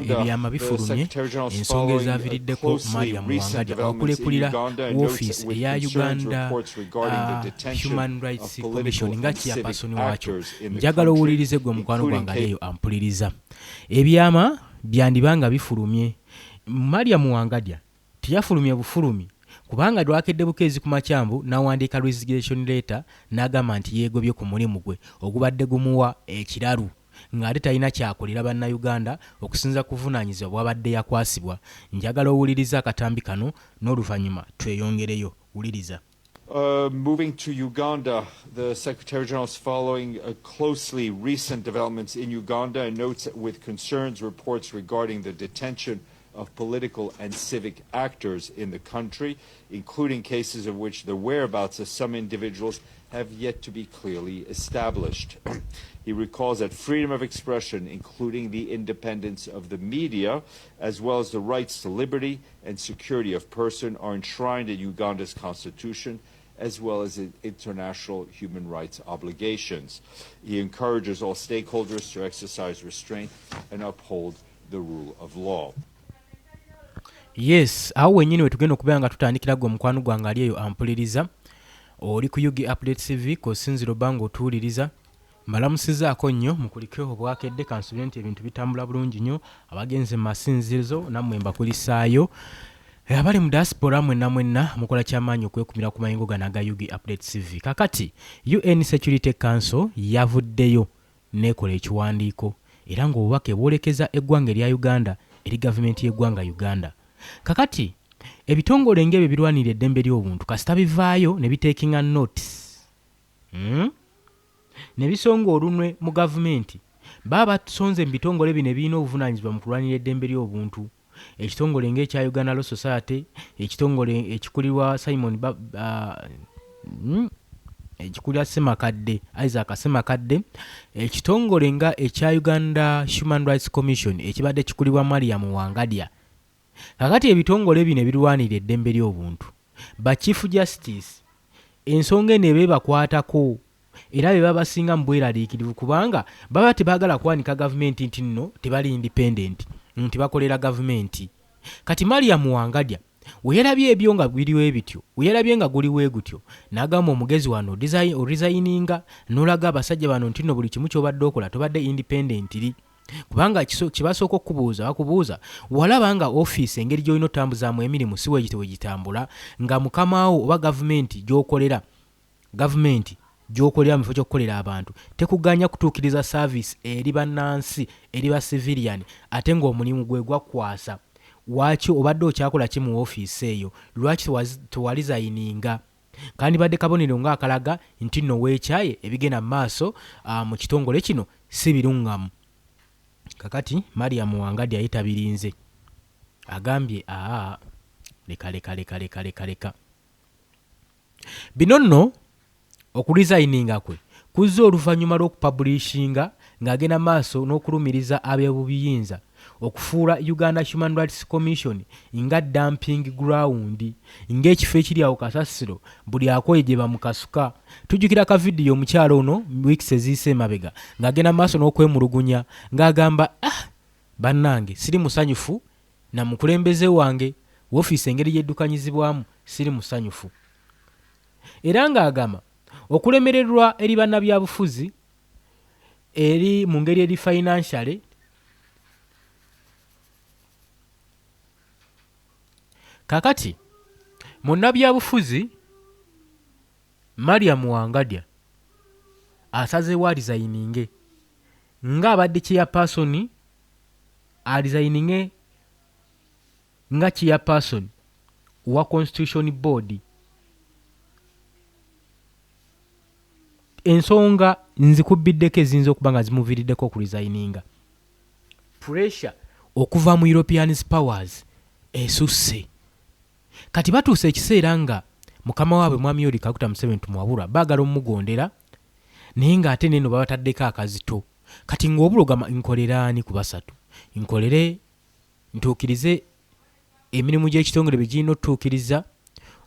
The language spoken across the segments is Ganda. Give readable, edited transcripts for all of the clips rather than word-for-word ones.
ebyama bifulumye ensonga ezaaviiriddeko Maria Muwangadya okulekulira woofiisi eya Uganda Human Rights Commission nga chairperson waakyo. Njagala owulirize gwe mukwano gwange ali eyo ampuliriza. Ebyama byandibanga bifulumye. Maria Muwangadya tiyafulumye bufulumi kubanga lwakedde bukeezi ku makyambu n'awandiika resignation letter n'agamba nti yeegobye ku mulimu gwe ogubadde gumuwa ekiralu ng'ate talina kyakolera bannayuganda okusinza kuvunaanyizibwa bw'abadde yakwasibwa. Njagala owuliriza akatambi kano n'oluvannyuma tweyongereyo. Wuliriza. Moving to Uganda, the Secretary General is following closely recent developments in Uganda and notes with concerns reports regarding the detention of political and civic actors in the country, including cases of which the whereabouts of some individuals have yet to be clearly established. He recalls that freedom of expression, including the independence of the media, as well as the rights to liberty and security of person, are enshrined in Uganda's constitution, as well as in international human rights obligations. He encourages all stakeholders to exercise restraint and uphold the rule of law. Yes, awo wenyini wetugenda okubeera nga tutandikira gwe mukwano gwange ali eyo ampuliriza. Oli ku Yugi Update TV kosinziro bango otuwuliriza. Mbalamusizaako nnyo mukulikeo obwakedde kansubire nti ebintu bitambula bulungi nnyo abagenze mu masinzizo nammwe mbakulisaayo. Abali mu diaspora mwenna mukola kyamaanyi okwekumira ku mayingo gano aga Yugi Update TV. Kakati UN Security Council yavuddeyo n'ekola ekiwandiiko era ng'obubaka bwolekeza eggwanga erya Uganda eri gavumenti y'eggwanga Uganda. Kakati ebitongole ng'ebyo birwanira eddembe ly'obuntu kasita bivaayo ne biteekinga notice ne bisonga olunwe mu gavumenti baba batusonze mu bitongole bino ebirina obuvunaanyizibwa mu kulwanira eddembe ly'obuntu. Ekitongole ng'ekya Uganda Law Society, ekitongole ekikulirwa Simon ekikulirwa Semakadde, Isaac Semakadde, ekitongole nga ekya Uganda Human Rights Commission ekibadde kikulirwa Maria Muwangadya. Kakati ebitongole bino ebirwanira eddembe ly'obuntu ba Chief Justice ensonga eno ebeebakwatako era be baba basinga mu bweraliikirivu kubanga baba tebaagala kwanika gavumenti nti nno tebali independent nti bakolera gavumenti. Kati Maria Muwangadya weyalabye ebyo nga biriwo ebityo, weyalabye nga guliwo gutyo n'agamba omugezi wano orisigninga n'olaga abasajja bano nti nno buli kimu ky'obadde okola tobadde independently kubanga kibasooka okubuuza bakubuuza walaba nga ofiisi engeri gy'olina otambuzaamu emirimu si weegitewe gitambula nga mukamaawo oba gavumenti gy'okolera mu kifo ky'okukolera abantu tekuganya kutuukiriza service eri bannansi eri ba civilian ate ng'omulimu gwe gwakwasa. Waki obadde okyakola ki mu ofiisi eyo? Lwaki tewalizayininga? Kandi badde kabonero ng'akalaga nti nno weekyaye ebigenda mu maaso mu kitongole kino si birungamu. Kakati Maria Muwangadya yetabirinze agambye leka bino nno okulizayininga kwe kuzza oluvannyuma lw'okupublishinga ng'agenda maaso n'okulumiriza ab'ebubiyinza okufuula Uganda Human Rights Commission nga dumping ground ng'ekifo ekiri awo kasasiro buli akoye gye bamukasuka. Tujjukira ka vidiyo omukyalo ono weeks eziyise emabega ng'agenda maaso n'okwemulugunya ng'agamba bannange siri musanyufu na mukulembeze wange woofiisi engeri yeddukanyizibwamu siri musanyufu. Era ng'agamba okulemererwa eri bannabyabufuzi eri mu ngeri eri financially kakati munnabyabufuzi Maria Muwangadya asazeewo alizayininge ng'abadde chairperson alizayininge nga chairperson wa Constitution Board. Ensonga nzikubbiddeko eziyinza okuba nga zimuviiriddeko okulizayininga. Pressure okuva mu European powers esusse. Kati batuuse ekiseera nga mukama waabwe mwami Yoweri Kaguta Museveni tumuwabulwa baagala omugondera naye ng'ate neno babataddeko akazito. Kati ng'obulogama nkoleraani ku basatu? Nkolere ntuukirize emirimu gy'ekitongole bye girina otutuukiriza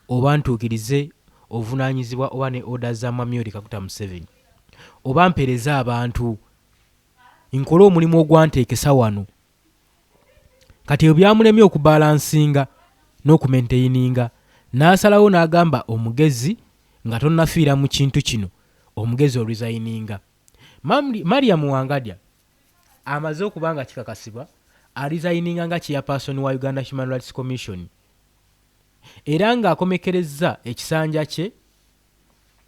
oba ntuukirize obuvunaanyizibwa oba ne oda za mwami Yoweri Kaguta Museveni oba mpereza abantu nkole omulimu ogwanteekesa wano kati ebyamulemye okubalansinga n'okumaintaininga n'asalawo n'agamba omugezi nga tonnafiira mu kintu kino omugezi oresigninga. Mariam Wangadya amaze okuba nga kikakasibwa aresigninga nga chairperson wa Uganda Human Rights Commission era ng'akomekerezza ekisanja kye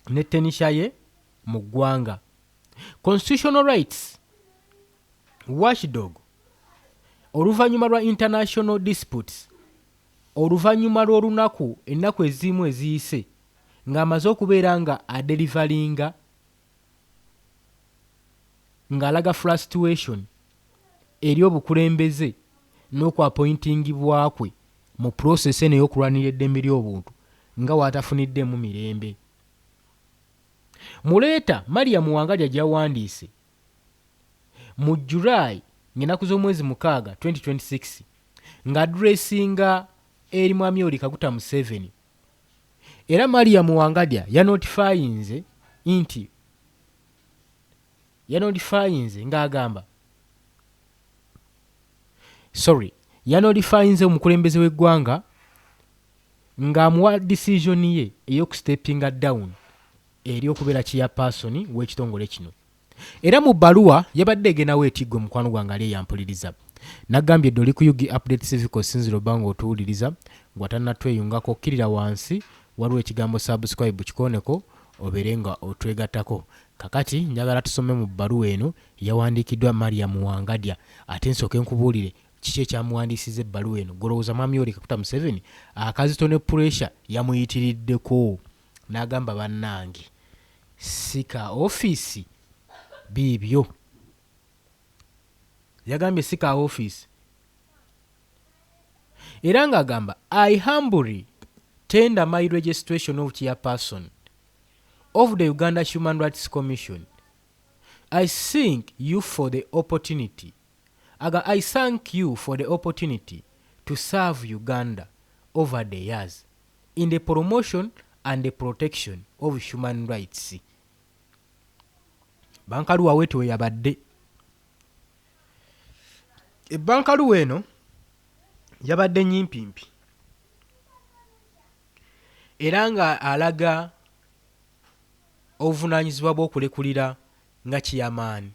ne tenisha ye mu ggwanga. Constitutional Rights Watchdog oluvannyuma lwa international disputes, oluvannyuma lw'olunaku ennaku ezimu eziyise ng'amaze okubeera nga adelivalinga ng'alaga frustration eri obukulembeze n'okwapointingibwa kwe mu process eno y'okulwanira eddembe ly'obuntu nga waatafuniddemu mirembe. Muleeta Mariam Wangadya gy'awandiise mu July ng'ennaku z'omwezi 6 2026 ng'adressinga eri Mwami Yoweri Kaguta Museveni, era Mariam Wangadya yanotifayinze ng'agamba yanodifayinze omukulembeze w'eggwanga ng'amuwa decision ye ey'okusteppinga down eri okubeera chairperson w'ekitongole kino. Era mu bbaluwa yabadde egenawo etiggwe mukwano gwange ali eyampuliriza nagambye dde oli ku UG Update Civic Sinziro obanga otuwuliriza gwatannatweyungako okkirira wansi waliwo ekigambo subscribe kikoneko obeere nga otwegattako. Kakati njagala tusome mu bbaluwa eno yawandiikiddwa Mariam Wangadya ate nsooke nkubuulire kiki ekyamuwandiisiza ebbaluwa eno. Golowooza Mwami Yoweri Kaguta Museveni akazito ne pressure yamuyitiriddeko n'agamba bannange sika ofiisi biibyo. Yagambye sika ofiisi era ng'agamba I humbly tender my registration of chairperson of the Uganda Human Rights Commission. I thank you for the opportunity to serve Uganda over the years in the promotion and the protection of human rights. Bankaluwa wetu yabadde. Bankaluwa eno yabadde nyimpimpi era nga alaga obuvunaanyizibwa bw'okulekulira nga chairman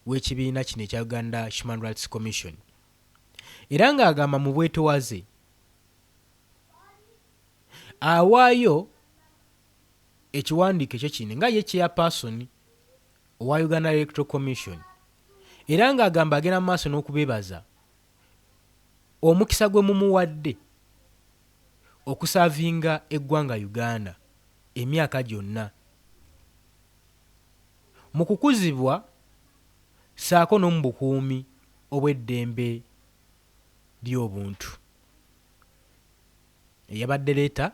w'ekibiina kino ekya Uganda Human Rights Commission, era ng'agamba mu bwetowaze awaayo ekiwandiiko ekyo kino nga ye chairperson owa Uganda Electoral Commission, era ng'agamba agenda mu maaso n'okubeebaza omukisa gwe mumuwadde okusaavinga eggwanga Uganda emyaka gyonna mu kukuzibwa saako n'omu bukuumi obw'eddembe ly'obuntu. Eyabadde leeta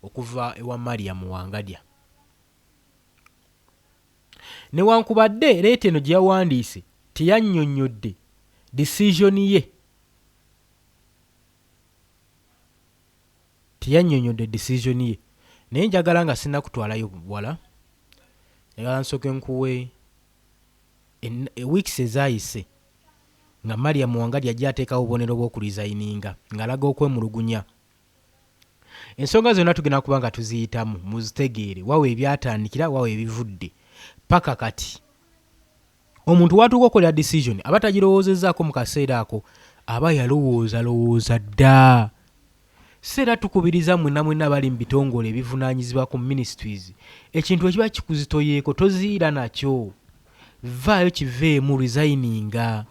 okuva ewa Mariam Wangadya. Newankubadde leeta eno gye yawandiise teyannyonnyodde decision ye. Naye njagala nga sinnakutwalayo wala, njagala nsooke nkuwe weeks ezaayise nga Mariam Wangadya ajja ateekawo obubonero bw'okuresigninga ng'alaga okwemulugunya. Ensonga zonna tugenda kuba nga tuziyitamu muzitegeere, wawe ebyatandikira wawe ebivudde paka kati. Omuntu watuuka okolera decision aba tagirowoozezzaako mu kaseera ako, aba yalowooza dda. Seera tukubiriza mwenna bali mu bitongole ebivunaanyizibwa ku ministries, ekintu ekiba kikuzitoyeeko toziira nakyo, vaayo kiveemu resigninga.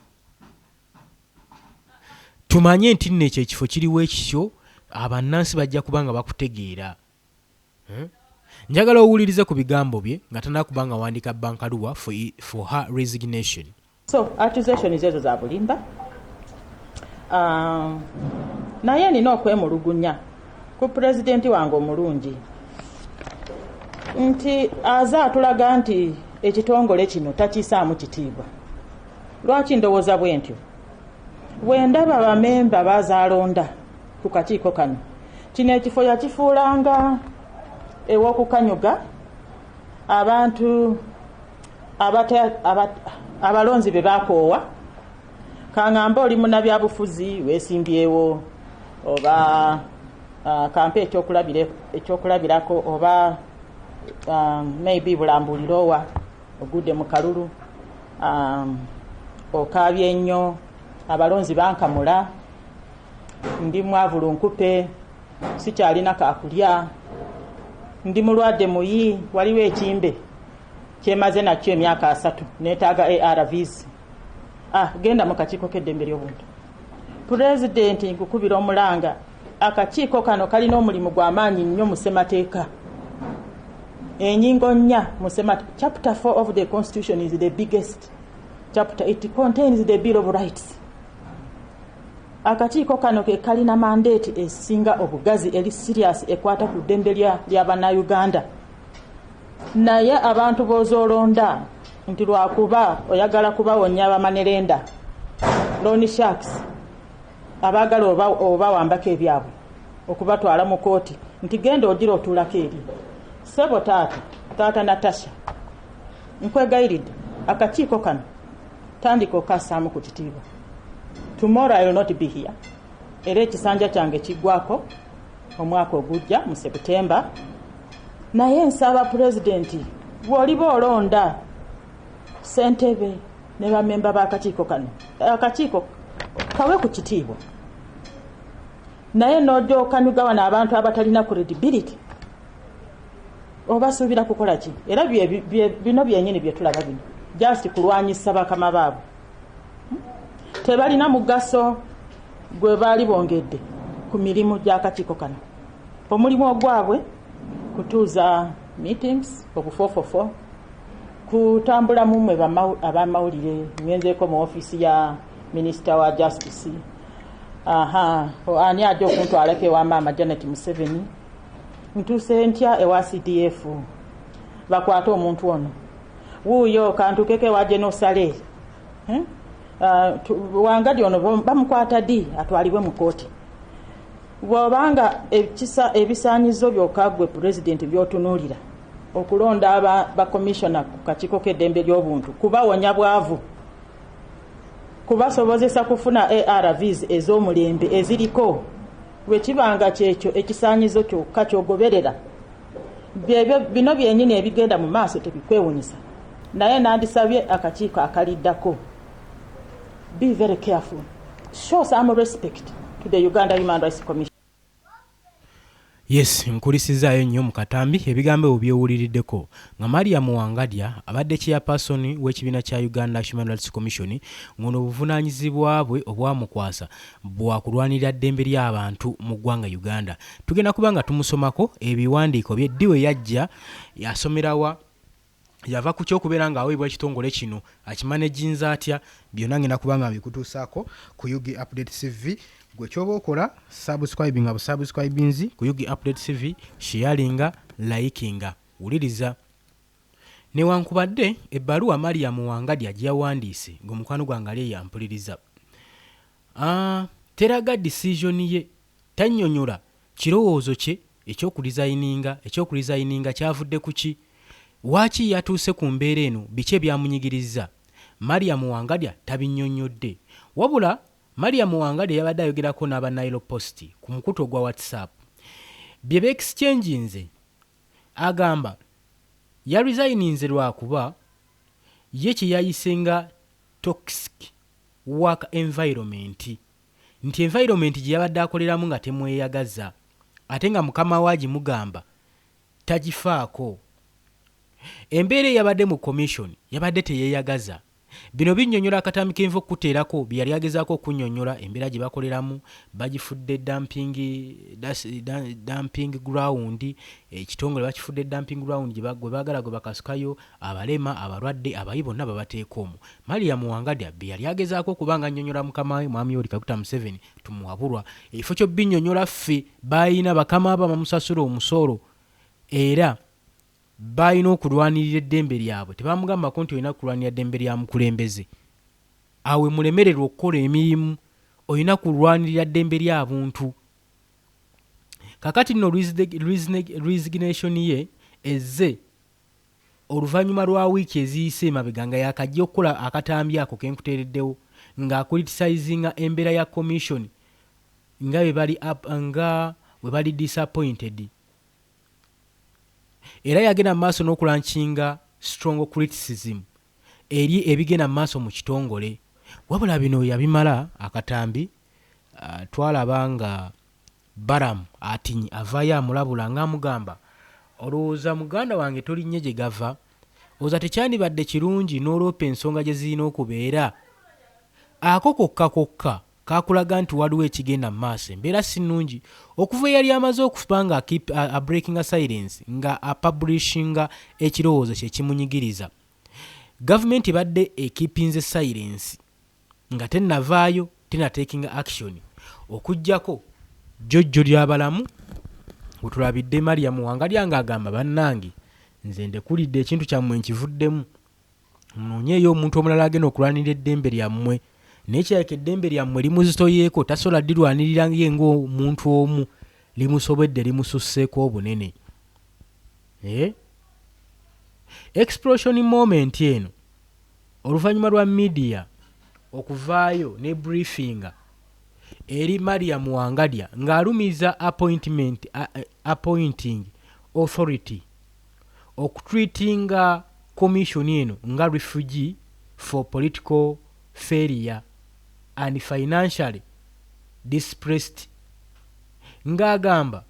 Tumanye nti nno ekyo ekifo kiriwo ekityo, abannansi bajja kuba nga bakutegeera. Njagala owulirize ku bigambo bye nga tannakuba nga wandika bankaluwa for her resignation. So accusation ezo za bulimba. Naye nina okwemulugunya ku pulezidenti wange omulungi nti aza atulaga nti ekitongole kino takisaamu kitiibwa. Lwaki ndowooza bwe ntyo? Bwe ndaba bamemba bazaalonda ku kakiiko kano, kino ekifo yakifuulanga ew'okukanyuga abantu abalonzi be bakoowa kaŋŋamba oli munnabyabufuzi weesimbyewo oba kampe ekyokulabirako oba maybe bulambuliroowa ogudde mu kalulu okaabye ennyo abalonzi bankamula ndi mwavulu nkupe sikyalina kakulya ndi mulwadde muyi waliwo ekimbe kyemaze nakyo emyaka 3 neetaaga ARVs genda mu kakiiko k'eddembe ly'obuntu pulezidenti nkukubira omulanga akakiiko kano kalina omulimu gw'amaanyi nnyo mu ssemateeka enyingo nnya mu chapter 4 of the constitution is the biggest chapter. It contains the bill of rights. Akakiiko kano ke kalina mandate esinga obugazi eri serious ekwata ku ddembe ly'Abannayuganda. Naye abantu b'ozoolonda nti lwakuba oyagala kubawonya Abamanerenda, loan sharks, abaagala oba wambako ebyabwe okubatwala mu kooti nti genda ogira otuulako eri. Sebo taata Natasha nkwegayiridde akakiiko kano tandika okassaamu ku kitiibwa. Tomorrow I will not be here. Era ekisanja kyange kiggwako omwaka ogujja mu September. Naye nsaba pulezidenti bw'oliba olonda ssentebe ne bamemba b'akakiiko kano, akakiiko kawe ku kitiibwa, naye n'ojja okanyuga n'abantu abatalina credibility obasuubira kukola ki? Era bino byennyini bye tulaba bino just kulwanyisa bakama baabo. Tebalina mugaso gwe baali bongedde ku mirimu gy'akakiiko kano. Omulimu ogwabwe kutuuza meetings obufofofo, kutambula mumwe abamawulire. Ngenzeeko mu ofiisi ya minisita wa justice, ani ajja okuntwalako ewa maama Janet Museveni. Ntuuse ntya ewa CDF bakwate omuntu ono wuuyo kantukeke wa Genosale Wangadi ono bamukwata ddi atwalibwe mu kooti. Bw'obanga ebisaanyizo byokka gwe pulezidenti by'otunuulira okulonda ba commissioner ku kakiiko k'eddembe ly'obuntu kubawonya bwavu, kubasobozesa kufuna ARVs ez'omulembe eziriko, bwe kibanga kyekyo ekisaanyizo kyokka ky'ogoberera, bino byennyini ebigenda mu maaso tebikwewunyisa. Naye nandisabye akakiiko akaliddako, be very careful, show some respect to the Uganda Human Rights Commission. Yes, nkulisizaayo nnyo mu katambi ebigambo byewuliriddeko nga Mariam Wangadya abadde chairperson w'ekibiina kya Uganda Human Rights Commission ngono obuvunaanyizibwa bwe obwamukwasa bwakulwanirira ddembe ly'abantu mu ggwanga Uganda. Tugenda kubanga tumusomako ebiwandiiko bye ddi we yajja yasomerawa yava ku kyokubeera ng'aweebwa ekitongole kino akimanejinza atya, byonna ngenda kubanga bikutuusaako ku Yugi Update CV. Gwe kyoba okola subscribing abusubscribinzi ku Yugi Update CV, sharinga, likinga, wuliriza. Newankubadde ebbaluwa Mariam Wangadya gyawandiise ng'omukwano gwange ali yampuliriza, teraga decision ye, tannyonnyola kirowoozo kye ekyokulizayininga kyavudde ku ki, waaki yatuuse ku mbeera eno, biki ebyamunyigiriza. Mariam Wangadya tabinnyonnyodde, wabula Mariam Wangadya yabadde ayogerako n'aba Nile Post ku mukutu gwa WhatsApp bye beexchanginze, agamba yaresigninze lwakuba ye kye yayisenga toxic work environment, nti environment gye yabadde akoleramu nga temweyagaza, ate nga mukama waaji mugamba tagifaako. Embeera eyabadde mu commission yabadde teyeeyagaza. Bino binnyonnyola akatambi k'enva okuteerako bye yali agezaako okunnyonnyola embeera gye bakoleramu, bagifudde dumping ground, ekitongole bakifudde dumping ground gye baagala gwe bakasukayo abalema, abalwadde, abayi bonna babateeka omwo. Mariam Wangadya bye yali agezaako okubanga annyonnyola mukama we Mwami Yoweri Kaguta Museveni tumuwabulwa, ekifo kyo binnyonnyola ffe bayina bakama aba bamusasula omusolo era bayina okulwanirira eddembe lyabwe. Tebamugambako nti olina kulwanirira eddembe lya mukulembeze, awe mulemererwa okukola emirimu, olina kulwanirira eddembe ly'abuntu. Kakati nno resignation ye ezze oluvannyuma lwa wiiki eziyise emabega nga yakajja okukola akatambi ako ke nkuteereddewo nga criticizinga embeera ya commission nga bwe bali disappointed, era yagenda mu maaso n'okulanchinga strong criticism eri ebigenda mu maaso mu kitongole. Wabula bino yabimala akatambi, twalaba nga Baramu Atinyi avaayo amulabula ng'amugamba, olowooza muganda wange tolinye gye gava, olowooza tekyandibadde kirungi n'olwopa ensonga gye zirina okubeera. Ako kokka kakulaga nti waliwo ekigenda mu maaso, embeera si nnungi. Okuva eyali amaze okuba nga breaking silence nga apublishinga ekirowoozo kye kimunyigiriza, gavumenti ebadde ekipinze silence nga tennavaayo taking action, okuggyako jjojjo ly'abalamu wetulabidde Mariam Wangalya ng'agamba bannange nze ndekulidde ekintu kyammwe nkivuddemu, munoonyeeyo omuntu omulala agenda okulwanirira eddembe lyammwe, naye kyaleka eddembe lyammwe limuzitoyeeko, tasobola ddirwanirira ng'omuntu omu, limusobedde limususseeko obunene. Explosion moment eno oluvannyuma lwa media okuvaayo ne briefinga eri Mariam Wangalya ng'alumiza appointing authority okutreatinga commission eno nga refugee for political failure and financially displaced, ng'agamba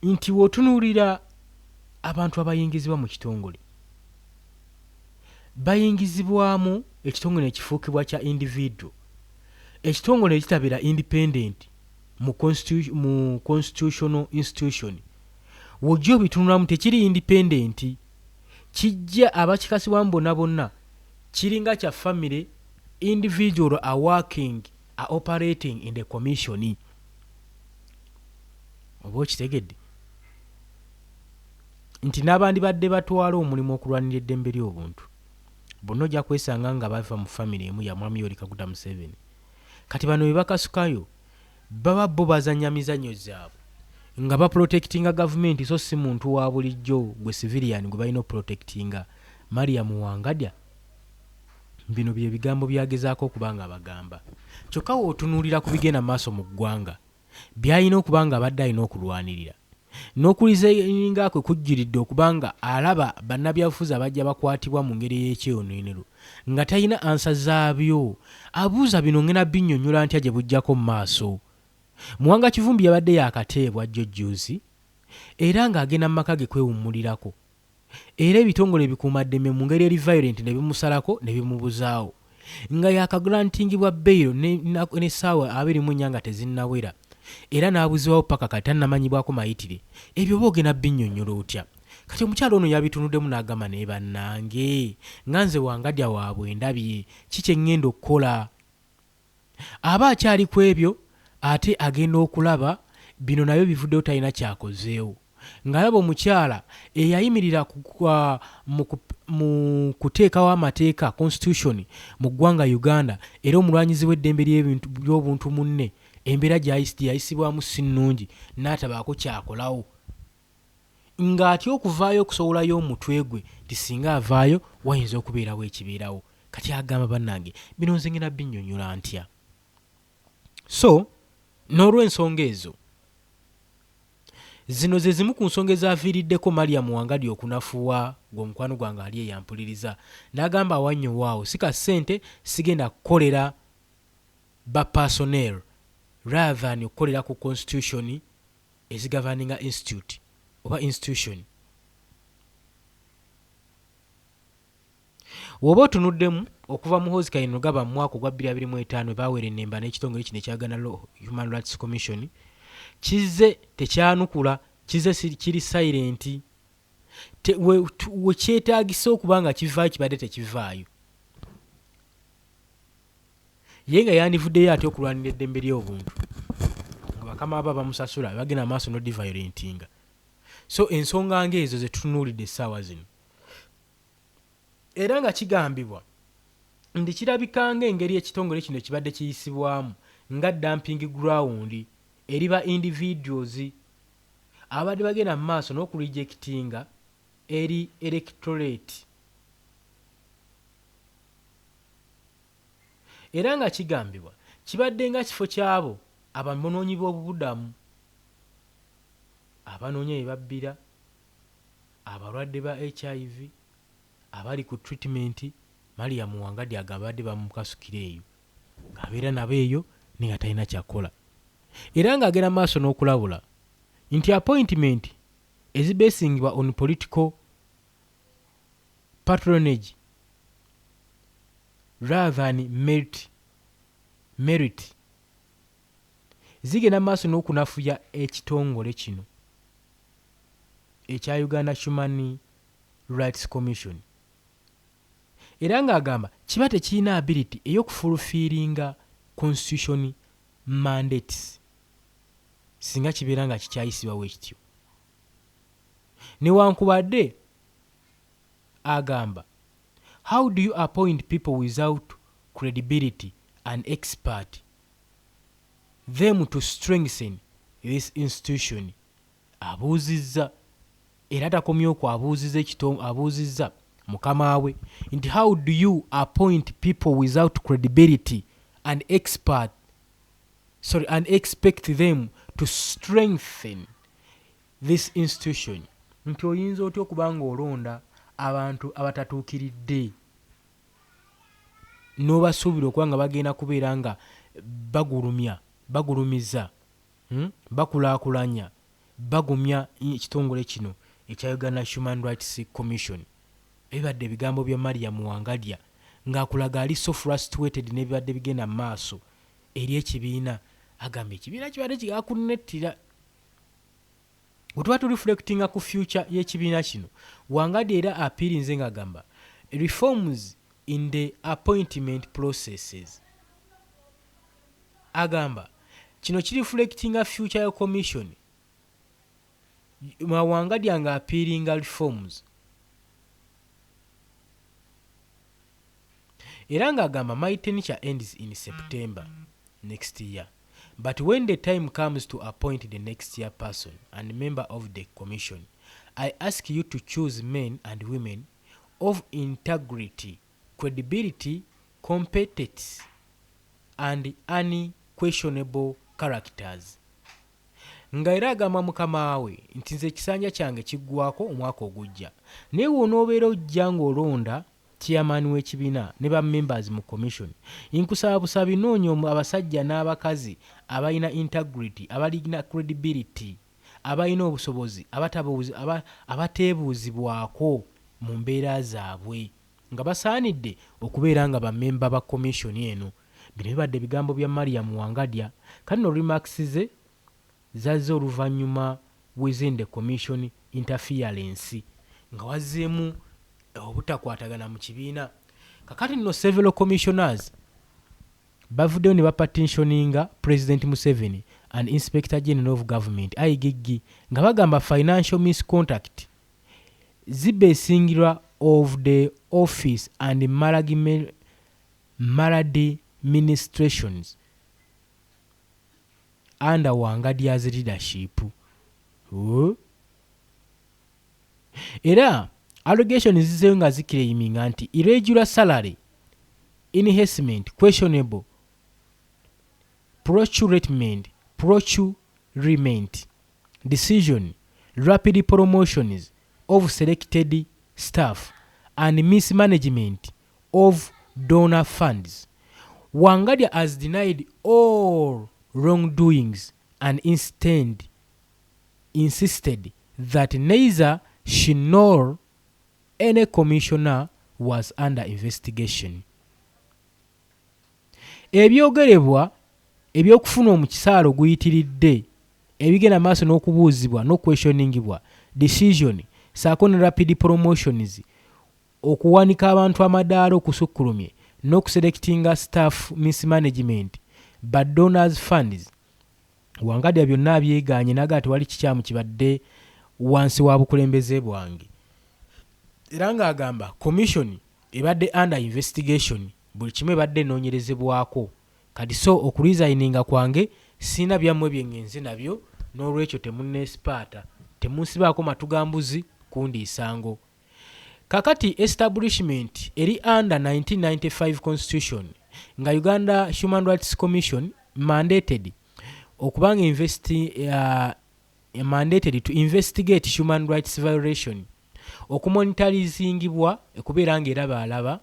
nti wotunuulira abantu abayingizibwa mu kitongole, bayingizibwamu ekitongole ekifuukibwa kya individual, ekitongole ekitabira independent mu constitutional institution. Wojja obitunulamu tekiri independent, kijja abakikasibwamu bonna kiringa kya family, individual are working, are operating in the commission. Oba okitegedde nti n'abandi badde batwala omulimu okulwanira eddembe ly'obuntu bonna ojja kwesanga nga bava mu family emu ya Mwami Yoweri Kaguta Museveni. Kati bano bwe bakasukayo baba bo bazanya mizanyo zaabwe nga baprotectinga gavumenti, so si muntu wa bulijjo gwe civilian gwe balina oprotectinga. Mariam Wangalya bino bye bigambo byagezaako okuba nga bagamba, kyokka wootunuulira ku bigenda maaso mu ggwanga byalina okuba nga abadde alina okulwanirira, n'okulizinga kwe kujjiridde okuba nga alaba bannabyabufuzi abajja bakwatibwa mu ngeri y'ekyonenero nga talina ansa zaabyo. Abuuza bino ngena binnyonnyola ntya gye bujjako mu maaso. Muwanga Kivumbi yabadde yakateebwa jjojjoozi era ng'agenda mu maka ge kwewummulirako, era ebitongole ebikuumaddeme mu ngeri eri violent ne bimusalako ne bimubuzaawo, nga yakagrantingibwa beyiro n'essaawa 24 nga tezinnawera, era n'abuzibwawo paka kati tannamanyibwako mayitire. Ebyo boogenda binnyonnyola otya? Kati omukyalo ono yabitunuddemu n'agamba naye bannange nga nze Wangalya waabwe ndabye kiki eŋŋenda okukola. Aba akyali ku ebyo ate agenda okulaba bino nabyo bivuddeyo talina kyakozeewo, ng'alaba omukyala eyayimirira mu kuteekawo amateeka constitution mu ggwanga Uganda era omulwanyizi w'eddembe ly'obuntu munne, embeera gyayisibwamu si nnungi n'atabaako kyakolawo, ng'atya okuvaayo okusowolayo omutwe gwe ti singa avaayo wayinza okubeerawo ekibeerawo. Kati agamba bannange bino nze ngenda binnyonnyola ntya? So n'olw'ensonga ezo, zino ze zimu ku nsonga ezaaviiriddeko Mariam Wangalya okunafuwa ng'omukwano gwange ali eyampuliriza n'agamba awannyo waawo si ka ssente sigenda kukolera ba personnel rather than okukolera ku constitution ezigavaninga institute oba institution. Woba otunuddemu okuva mu Hoozi Kayinogaba mu mwaka ogwa 2025 baawera ennemba n'ekitongole kino ekyagana Human Rights Commission, kizze tekyanukula, kizze kiri silent, we kyetaagisa okuba nga kivaayo kibadde tekivaayo. Ye nga yandivuddeyo ate okulwanira eddembe ly'obuntu nga bakama aba bamusasula bagenda maaso n'odiviolentinga. So ensonga ng'ezo ze tutunuulidde essaawa zino, era nga kigambibwa nti kirabika ng'engeri ekitongole kino kibadde kiyisibwamu nga dumping ground eri ba individuals abadde bagenda mu maaso n'okurejectinga eri electorate. era nga kigambibwa kibadde nga kifo ky'abo abanoonyi b'obubudamu, abanoonya bye babbira, abalwadde ba HIV, abali ku treatment. Mariam Wangadya agambadde bamukasukira eyo ng'abeera nabo eyo naye nga talina kyakola, era ng'agenda maaso n'okulabula nti appointment ezibasingibwa on political patronage rather than merit zigenda maaso n'okunafuya ekitongole kino ekya Uganda Human Rights Commission, era ng'agamba kiba tekirina ability ey'okufulfiringa constitution mandates singa kibeera nga kikyayisibwawo ekityo. Newankubadde agamba, how do you appoint people without credibility and expert them to strengthen this institution? Abuuzizza, era takomyeko abuuzizza mukama we nti how do you appoint people without credibility and expect them to strengthen this institution? Nti oyinza otya okuba nga olonda abantu abatatuukiridde n'obasuubira okuba nga bagenda kubeera nga bagulumiza, bakulaakulanya, bagumya ekitongole kino ekya Uganda Human Rights Commission. Ebibadde ebigambo bya Mariam Wangadya ng'akulaga ali so frustrated n'ebibadde bigenda mu maaso eri ekibiina. Agamba ekibiina kibadde kigakunettira. Bwe tuba tureflectinga ku future y'ekibiina kino, Wangadya era apiirinze ng'agamba reforms in the appointment processes. Agamba kino kireflectinga future ya commission. Wangadya nga apiiringa reforms. Era ng'agamba my tenure ends in September next year. But when the time comes to appoint the next year person and member of the commission, I ask you to choose men and women of integrity, credibility, competence, and unquestionable characters. Nga era agamba mukama we nti nze ekisanja kyange kiggwako omwaka ogujja, naye wonoobeera ojja ng'olonda chairman w'ekibiina ne ba members mu commission, nkusaba busabi noonya abasajja n'abakazi abalina integrity, abalina credibility, abalina obusobozi, abateebuuzibwako mu mbeera zaabwe, nga basaanidde okubeera nga bamemba ba commission eno. Bino bibadde ebigambo bya Mariam Wangadya. Kano remarks ze zazze oluvannyuma within the commission interference nga wazzeemu obutakwatagana mu kibiina. Kakati nno several commissioners bavuddeyo ne bapatitioninga President Museveni and Inspector General of Government IGG nga bagamba financial misconduct zibesingirwa of the office and maladministrations under Wangadya's leadership. Era allegations zizeyo nga zikiraiminga nti irregular salary, enhancement, questionable, procurement, decision, rapid promotions of selected staff, and mismanagement of donor funds. Wangadya has denied all wrongdoings and instead insisted that neither she nor any commissioner was under investigation. Ebyogerebwa ebyokufuna omukisaalo guyitiridde ebigenda maaso n'okubuuzibwa n'okwestioningibwa decision saako ne rapid promotions okuwanika abantu amadaala okusukkulumye n'okuselectinga staff mismanagement but donors funds. Wangadya byonna abyegaanye naga tewali kikyamu kibadde wansi wa bukulembeze bwange. Era ng'agamba commission ebadde under investigation, buli kimu ebadde enoonyerezebwako, kati so okuresigninga kwange sina byammwe bye ngenze nabyo, n'olwekyo temunneesipaata, temunsibaako matugambuzi kundiisango. Kakati establishment eri under 1995 constitution nga Uganda Human Rights Commission mandated okubanga mandated to investigate human rights violation, okumonitorizingibwa okubeera ng'eraba alaba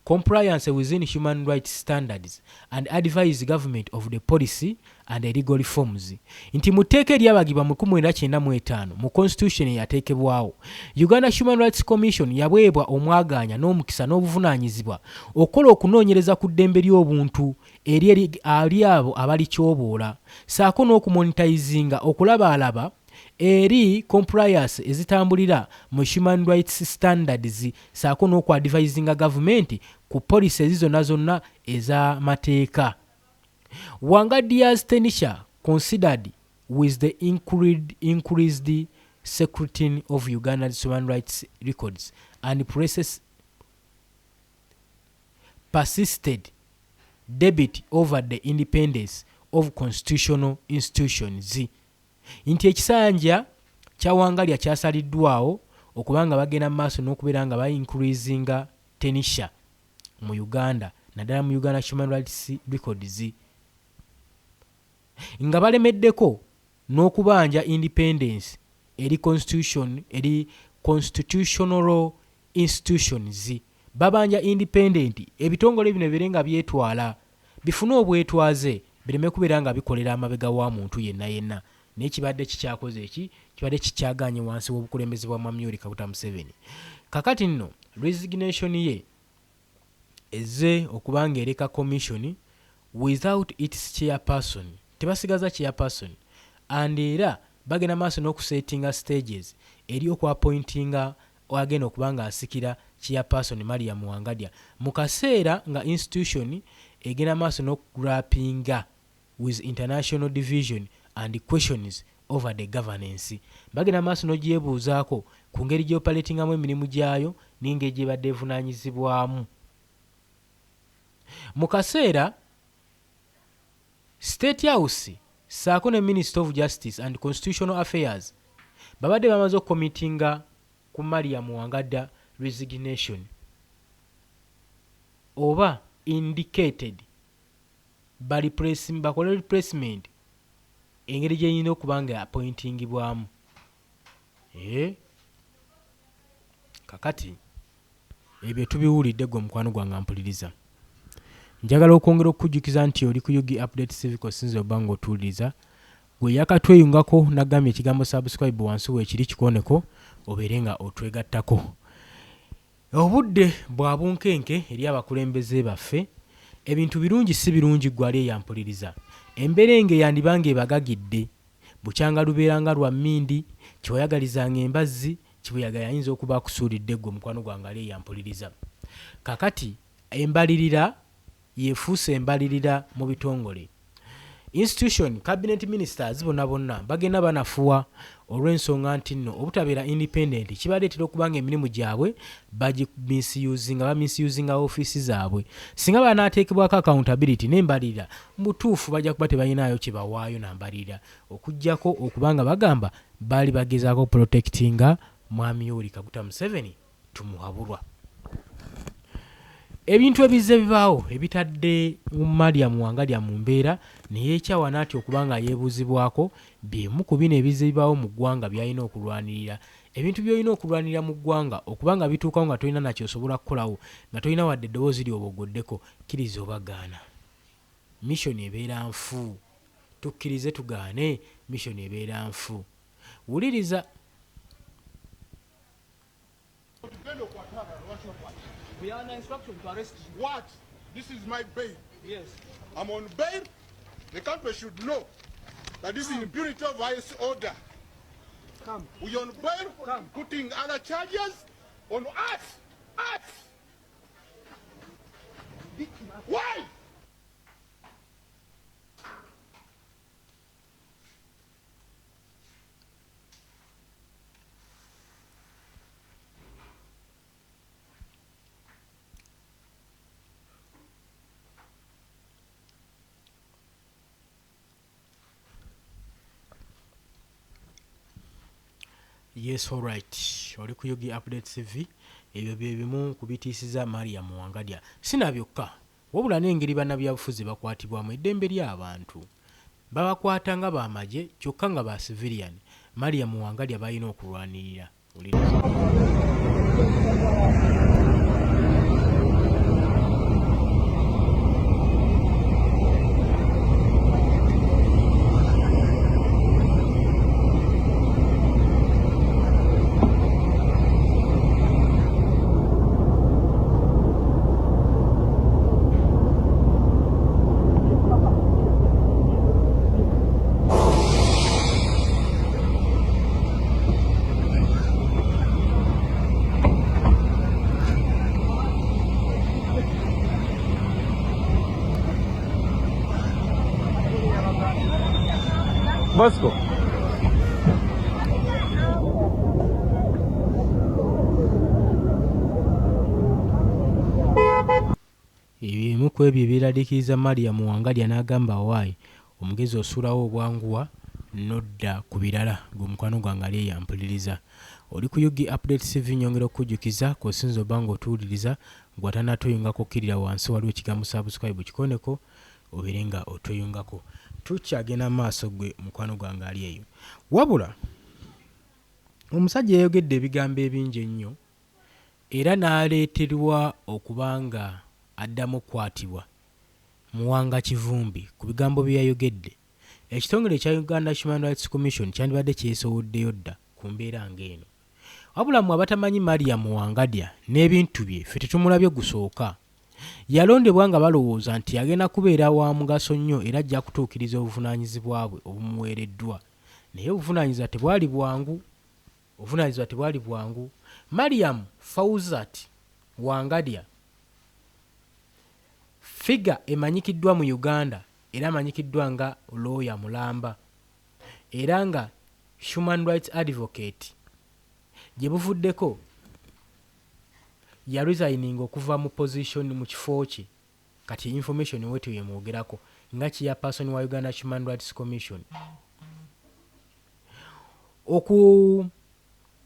compliance within human rights standards and advise government of the policy and legal reforms. Nti mu tteeka eryabagibwa mu 1995 mu constitution eyateekebwawo, Uganda Human Rights Commission yaweebwa omwagaanya n'omukisa n'obuvunaanyizibwa okukola okunoonyereza ku ddembe ly'obuntu eri abo abalikyoboola, saako n'okumonitizinga okulabaalaba eri compliance ezitambulira mu human rights standards, saako n'okwadvisinga government ku policy ezizonna zonna ez'amateeka. Wangadia's tenure considered with the increased scrutiny of Uganda's human rights records and presses persisted debate over the independence of constitutional institutions. Nti ekisanja kya Wangalya kyasaliddwawo okubanga bagenda mu maaso n'okubeera nga increasinga tenure mu Uganda, naddala mu Uganda Human Rights Records, nga balemeddeko n'okubanja independence eri constitutional institutions. Babanja independent ebitongole bino bire nga byetwala bifune obwetwaze bireme kubeera nga bikolera amabega wa muntu yenna n'ekibadde kikyakoze kibadde kikyaganye wansi w'obukulembeze bwa Mwami Kaguta Museveni. Kakati nno resignation ye eze okubanga ereka commission without its chairperson, tebasigaza chairperson, and era bagenda maaso n'okusettinga stages eri okwapointinga agenda okubanga asikira chairperson Mariam Wangadya mu kaseera nga institution egenda maaso n'okugrappinga with international division and questions over the governance. Bagenda maaso n'ogyebuuzaako ku ngeri gy'operatingamu emirimu gyayo n'engeri gye badde evunaanyizibwamu. Mu kaseera State House saako ne Minister of Justice and Constitutional Affairs babadde bamaze okukomitinga ku Mariam Wangadya resignation oba indicated bakole replacement engeri gye yina okubanga appointingibwamu. Kakati ebyo tubiwulidde gwe mukwano gwange mpuliriza. Njagala okwongera okukujjukiza nti oli ku Yugi Update Civic Osinze obanga otuuliriza, gwe yakatweyungako nagambye ekigambo subscribe wansi weekiri kikoneko obeere nga otwegattako. Obudde bwa bunkenke eri abakulembeze baffe, ebintu birungi si birungi gwali eyampuliriza. Emberenge yandibanga ebagagidde, bukyanga lubeeranga lwa mmindi, kiwayagalizanga embazzi, kibuyaga yayinza okuba akusuulidde gwe mukwano gwange ali eyampuliriza. Kakati embalirira yefuuse embalirira mu bitongole. Institution cabinet ministers bonna bagenda banafuwa olw'ensonga nti nno obutabeera independent kibaleetera okubanga emirimu gyabwe bamisusing office zaabwe. Singa banaateekebwako accountability n'embalirira mutuufu bajja kuba tebalinayo kye bawaayo nambalirira, okuggyako okubanga bagamba baali bagezaako protectinga Mwami Yoweri Kaguta Museveni tumuwabulwa. Ebintu ebize bibaawo ebitadde Mariam Wangadya mu mbeera neyeekyawa n'atya okubanga yeebuuzibwako byemu ku bino ebize bibaawo mu ggwanga by'alina okulwanirira. Ebintu by'olina okulwanirira mu ggwanga okubanga bituukawo nga tolina nakyo osobola kukolawo, nga tolina wadde eddoboozi ly'obogoddeko, kkiriza obagaana. Mission ebeera nfu. Tukkirize tugaane, mission ebeera nfu. Wuliriza. We are under instruction to arrest you. What? This is my bail. Yes. I'm on bail. The country should know that this is impunity of highest order. Come. We on bail, Come. putting other charges on us. Us. Why? Yes, all right. Oli ku Yugi Update TV. Ebyo bye bimu kubitiisiza Mariam Wangadya. Sina byokka. wabula n'engeri bannabyabufuzi bakwatibwamu eddembe ly'abantu babakwata nga bamagye kyokka nga ba civilian. Maria Muwangalya balina okulwanirira. Bosco. Ebimu ku ebyo ebiraliikiriza Maria Muwangalya n'agamba waayi omugezi osuulawo obwanguwa nodda ku birala ng'omukwano gwange ali eyampuliriza. Oli ku UG Update TV nyongera okujjukiza kw'osinza oba ng'otuwuliriza gw'atanatoyungako okkirira wansi waliwo ekigambo subscribe kikoneko obeere nga otoyungako. Tukyagenda maaso gwe mukwano gwange ali eyo. Wabula omusajja yayogedde ebigambo ebingi ennyo era n'aleeterwa okuba nga addamu okukwatibwa Muwanga Kivumbi ku bigambo bye yayogedde. Ekitongole ekya Uganda Human Rights Commission kyandibadde kyesowoddeyo dda ku mbeera ng'eno. Wabula mmwe abatamanyi Maria Muwangalya n'ebintu bye ffe tetumulabye gusooka. Yalondebwa nga balowooza nti agenda kubeera wa mugaso nnyo era ajja kutuukiriza obuvunaanyizibwa bwe obumuweereddwa. Naye obuvunaanyizibwa tebwali bwangu. Mariam Fawzat Wangalya figa emanyikiddwa mu Uganda era amanyikiddwa nga lawyer mulamba era nga human rights advocate. Gye buvuddeko yaresigning okuva mu position mu kifo kye kati information wetu yemwogerako nga chairperson wa Uganda Human Rights Commission. Oku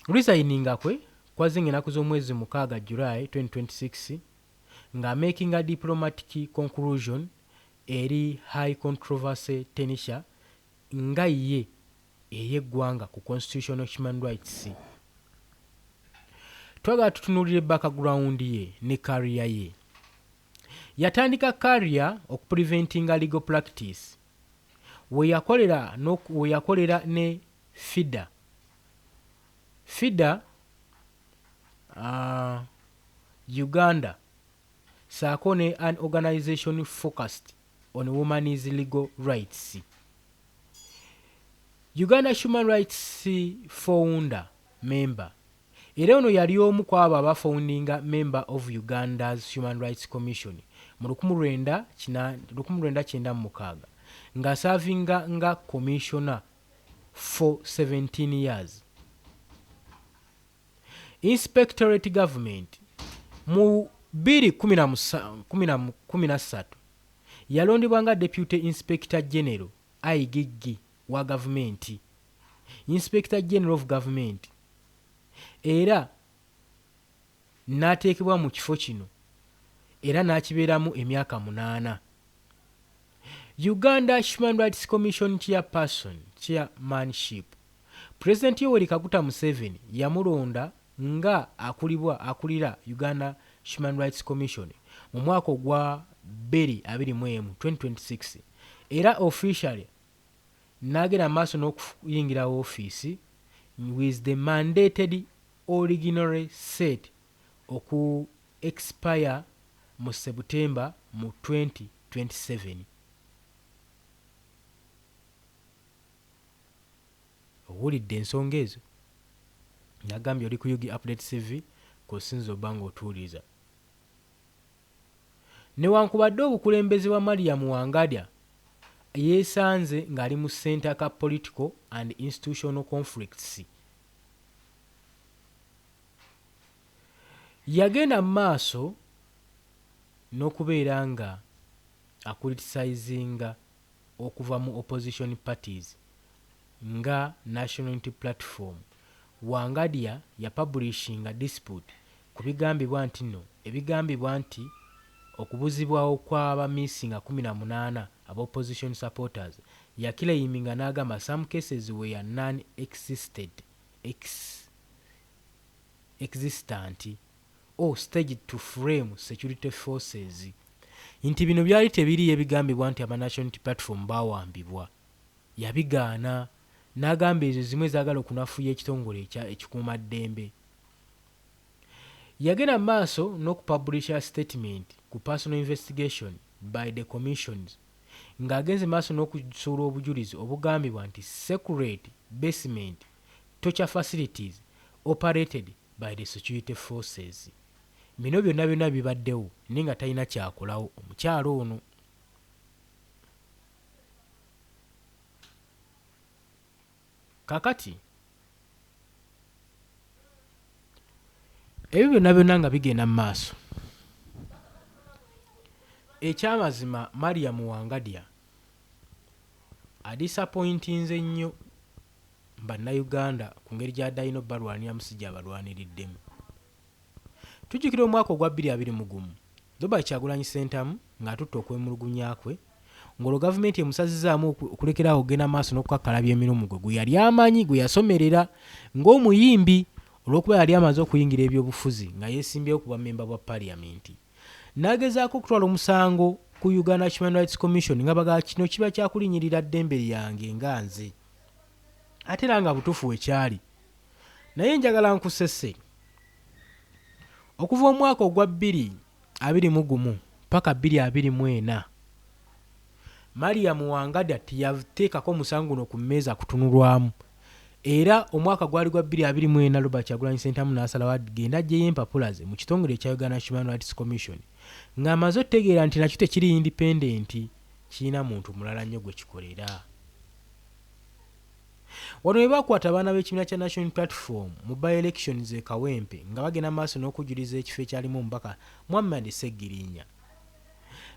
resigninga kwe kwazinga ennaku z'omwezi 6 July 2026 nga making a diplomatic conclusion eri high controversy tenisha nga ye eyeggwanga ku constitutional human rights. Twagala tutunulire background ye ne career ye. Yatandika career okupreventinga legal practice we yakolera ne FIDA Uganda saako ne an organization focused on women's legal rights. Uganda Human Rights founder member era ono yali omu ku abo abafoundinga member of Uganda's Human Rights Commission mu 1996 nga servinga nga commissioner for 17 years. Inspectorate government mu 2013 yalondebwa nga deputy inspector general Aigigi wa government, inspector general of government, era n'ateekebwa mu kifo kino era n'akibeeramu emyaka 8. Uganda Human Rights Commission chairmanship President Yoweri Kaguta Museveni yamulonda nga akulira Uganda Human Rights Commission mu mwaka ogwa 2026 era officially n'agenda maaso n'okuyingira office with the mandated original set oku expire mu September mu 2027. Owulidde ensonga ezo? Nagambye oli ku UG Update TV kusinza oba ng'otuwuliriza. Newankubadde obukulembeze bwa Maria Muwangalya yeesanze ng'ali mu center ka political and institutional conflicts. Yagenda mu maaso n'okubeera nga acriticizing okuva mu opposition parties nga National Unity Platform. Wangalya ya publishinga dispute ku bigambibwa nti okubuzibwawo kw'abamissing 18 aba opposition supporters yakilayiminga n'agamba some cases were non-existent or staged to frame security forces. Nti bino byali tebiriyo ebigambibwa nti aba National Unity Platform bawambibwa. Yabigaana n'agamba ezo zimwe zaagala okunafuya ekitongole ekikuuma ddembe. Yagenda maaso n'okupublisha statement ku personal investigation by the commissions ng'agenze maaso n'okusuula obujulizi obugambibwa nti secret basement torture facilities operated by the security forces. Bino byonna bibaddewo naye nga talina kyakolawo omukyalo ono. Kakati ebyo byonna nga bigenda mu maaso, ekyamazima Mariam Wangadya adisappointinze nnyo bannayuganda ku ngeri gy'addayina balwanira musijja abalwaniriddemu. Tujjukira omwaka ogwa 2021 Robert Kyagulanyi Ssentamu ng'atutte okwemulugunya kwe ng'olwo gavumenti emusazizaamu okulekerawo ogenda maaso n'okukakkalabya emirimu gwe yali amanyi gwe yasomerera ng'omuyimbi olw'okuba yali amaze okuyingira ebyobufuzi nga yeesimbyewo ku bamemba bwa paliamenti. N'agezaako okutwala omusango ku Uganda Human Rights Commission nga baga kino kiba kyakulinyirira ddembe lyange nga nze. Ate era nga butuufu wekyali. Naye njagala nkusese okuva omwaka ogwa 2021 paka 2024 Mariam Wangadya teyateekako musango guno ku mmeeza kutunulwamu. Era omwaka gwali gwa 2024 Robert Kyagulanyi Ssentamu n'asalawo agenda aggyeyo empapula ze mu kitongole ekya Uganda Human Rights Commission ng'amaze otegeera nti nakyo tekiri independent, kirina muntu mulala nnyo gwe kikolera. Wano we bakwata abaana b'ekibiina kya National Platform mu by-elections e Kawempe nga bagenda maaso n'okujuliza ekifo ekyalimu omubaka Muhammad Sseggirinya.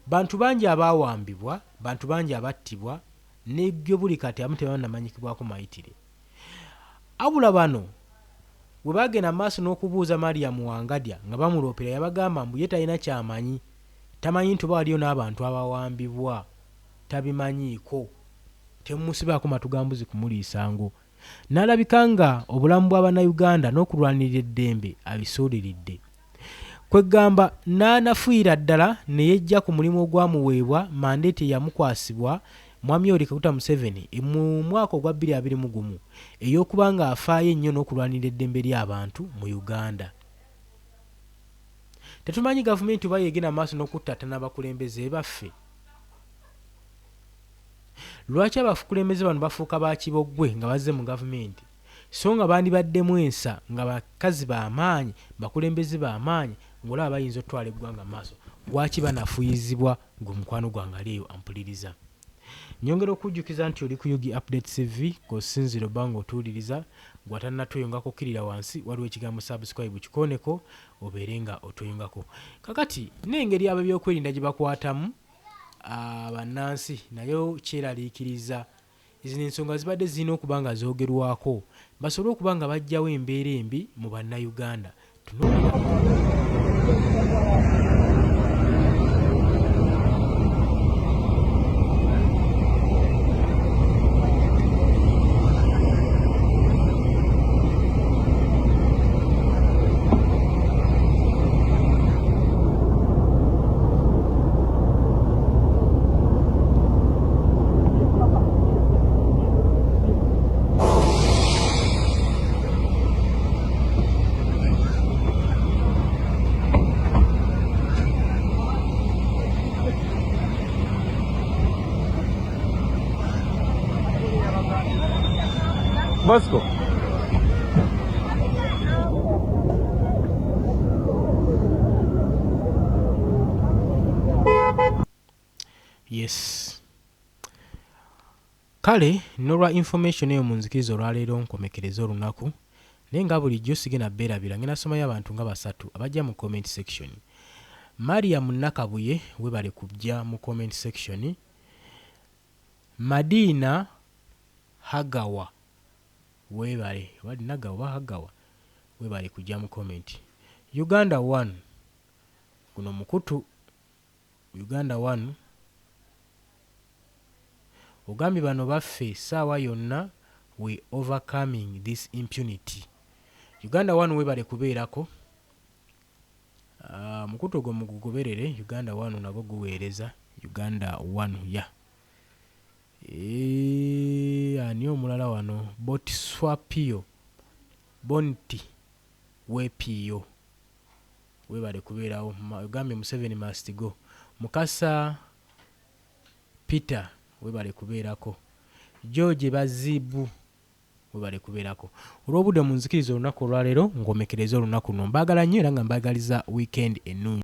Bantu bangi abaawambibwa, bantu bangi abattibwa, n'ebyo buli kati abamu tebannamanyikibwako mayitire. Abula bano bwe bagenda maaso n'okubuuza Mariam Wangadya nga bamuloopera yabagamba mbu ye talina kyamanyi, tamanyi nti oba waliyo n'abantu abawambibwa, tabimanyiiko, temumusibaako matugambuzi kumuliisango. N'alabika nga obulamu bw'Abannayuganda n'okulwanirira eddembe abisuuliridde. Kwegamba n'anafuira ddala ne yejja ku mulimu ogwamuweebwa mandeeti yamukwasibwa Mwami Yoweri Kaguta Museveni mu mwaka ogwa 2021 ey'okuba nga afaayo ennyo n'okulwanirira eddembe ly'abantu mu Uganda. Tetumanyi gavumenti oba yegenda maaso n'okuttattana abakulembeze baffe. Lwaki abakulembeze bano bafuuka ba kibogwe nga bazze mu gavumenti so nga bandibaddemu ensa nga bakazi b'amaanyi, bakulembeze b'amaanyi, ng'olaba bayinza otwala eggwanga maaso? Lwaki banafuyizibwa ng'omukwano gwange aliyo ampuliriza? Nyongera okujjukiza nti oli ku Yugi Update TV k'osinzira obba ng'otuwuliriza, gw'atannatweyongako okkirira wansi waliwo ekigambo subscribe kikoneko obeere nga otweyongako. Kakati n'engeri abo ebyokwerinda gye bakwatamu bannansi nayo kyeraliikiriza. Zino ensonga zibadde zirina okuba nga zoogerwako basobole okuba nga bajjawo embeera embi mu Bannayuganda. Bosco. Yes. Kale n'olwa information eyo mu nzikiriza olwaleero nkomekereza olunaku naye nga bulijjo sigenda beerabira ngenda somayo abantu nga basatu abajja mu comment section. Mariam Nakabuye webale kujja mu comment section. Madina Hagawa webale wali Nagawa Hagawa webale kujja mu comment. Uganda 1 guno mukutu Uganda 1 ogambye bano baffe saawa yonna we overcoming this impunity. Uganda 1 webale kubeerako. Mukutu gwo mugugoberere. Uganda 1 nagwo guweereza. Uganda 1 ya ani omulala wano Botswapio Bonti Wepio webale kubeerawo. Ogambye Museveni must go. Mukasa Peter webale kubeerako. George Bazibu webale kubeerako. Olw'obudde munzikiriza olunaku olwaleero ng'omekereza olunaku luno. Mbaagala nnyo era nga mbaagaliza weekend ennungi.